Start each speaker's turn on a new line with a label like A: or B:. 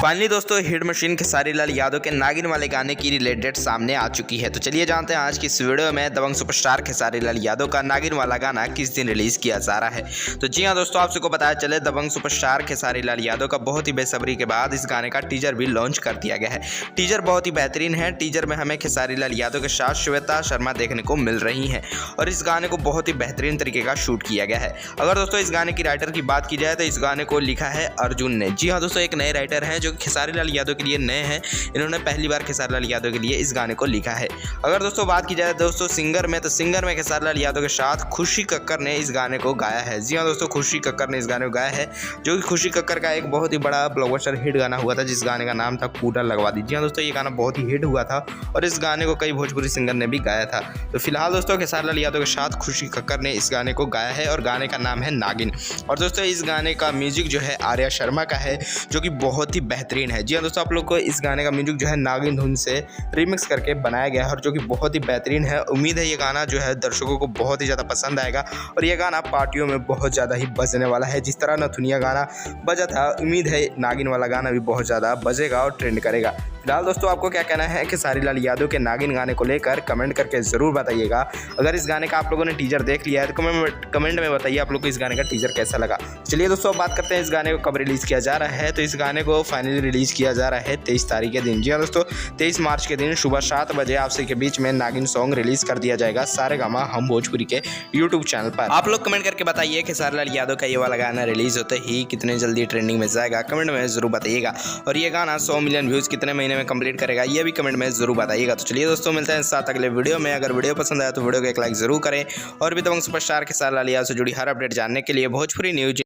A: Finally दोस्तों hit machine Khesari Lal Yadav के नागिन वाले गाने की रिलीज डेट सामने आ चुकी है। तो चलिए जानते हैं आज की इस वीडियो में दबंग सुपरस्टार खेसारी लाल यादव का नागिन वाला गाना किस दिन रिलीज किया जा रहा है। तो जी हाँ दोस्तों, आप सबको बताया चले दबंग सुपरस्टार खेसारी लाल यादव का बहुत ही बेसब्री के बाद इस गाने का टीजर भी लॉन्च कर दिया गया है। टीजर बहुत ही बेहतरीन है। टीजर में हमें खेसारी लाल यादव के साथ श्वेता शर्मा देखने को मिल रही है और इस गाने को बहुत ही बेहतरीन तरीके का शूट किया गया है। अगर दोस्तों इस गाने की राइटर की बात की जाए तो इस गाने को लिखा है अर्जुन ने। जी हाँ दोस्तों, एक नए राइटर हैं जो खेसारी लाल यादव के लिए नए हैं। इन्होंने पहली बार खेसारी लाल यादव के लिए इस गाने को लिखा है। अगर दोस्तों बात की जाए दोस्तों सिंगर में, तो सिंगर में खेसारी लाल यादव के साथ खुशी कक्कर ने इस गाने को गाया है। जी हाँ दोस्तों, खुशी कक्कर ने इस गाने को गाया है, जो कि खुशी कक्कर का एक बहुत ही बड़ा ब्लॉकबस्टर हिट गाना हुआ था, जिस गाने का नाम था कूलर लगवा दी। जी हाँ दोस्तों, ये गाना बहुत ही हिट हुआ था और इस गाने को कई भोजपुरी सिंगर ने भी गाया था। तो फिलहाल दोस्तों खेसारी लाल यादव के साथ खुशी कक्कर ने इस गाने को गाया है और गाने का नाम है नागिन। और दोस्तों इस गाने का म्यूजिक जो है आर्या शर्मा का है, जो कि बहुत ही बेहतरीन है। जी हाँ दोस्तों, आप लोग को इस गाने का म्यूजिक जो है नागिन धुन से रिमिक्स करके बनाया गया है और जो कि बहुत ही बेहतरीन है। उम्मीद है ये गाना जो है दर्शकों को बहुत ही ज़्यादा पसंद आएगा और ये गाना पार्टियों में बहुत ज़्यादा ही बजने वाला है। जिस तरह नथुनिया गाना बजा था, उम्मीद है नागिन वाला गाना भी बहुत ज़्यादा बजेगा और ट्रेंड करेगा। फिलहाल दोस्तों आपको क्या कहना है खेसारी लाल यादव के नागिन गाने को लेकर, कमेंट करके ज़रूर बताइएगा। अगर इस गाने का आप लोगों ने टीजर देख लिया है तो कमेंट में बताइए आप लोग को इस गाने का टीजर कैसा लगा। चलिए दोस्तों बात करते हैं इस गाने को कब रिलीज़ किया जा रहा है। तो इस गाने को फाइनली रिलीज़ किया जा रहा है 23 तारीख के दिन। जी हाँ दोस्तों, 23 मार्च के दिन सुबह 7 बजे आप सभी के बीच में नागिन सॉन्ग रिलीज़ कर दिया जाएगा सारेगामा हम भोजपुरी के यूट्यूब चैनल पर। आप लोग कमेंट करके बताइए खेसारी लाल यादव का ये वाला गाना रिलीज़ होते ही कितने जल्दी ट्रेंडिंग में जाएगा, कमेंट में ज़रूर बताइएगा। और ये गाना 100 मिलियन व्यूज़ कितने महीने में कंप्लीट करेगा, ये भी कमेंट में ज़रूर बताइएगा। तो चलिए दोस्तों मिलते हैं साथ अगले वीडियो में। अगर वीडियो पसंद आया तो वीडियो को एक लाइक ज़रूर करें और भी दबंग सुपरस्टार खेसारी लाल यादव से जुड़ी हर अपडेट जानने के लिए भोजपुरी न्यूज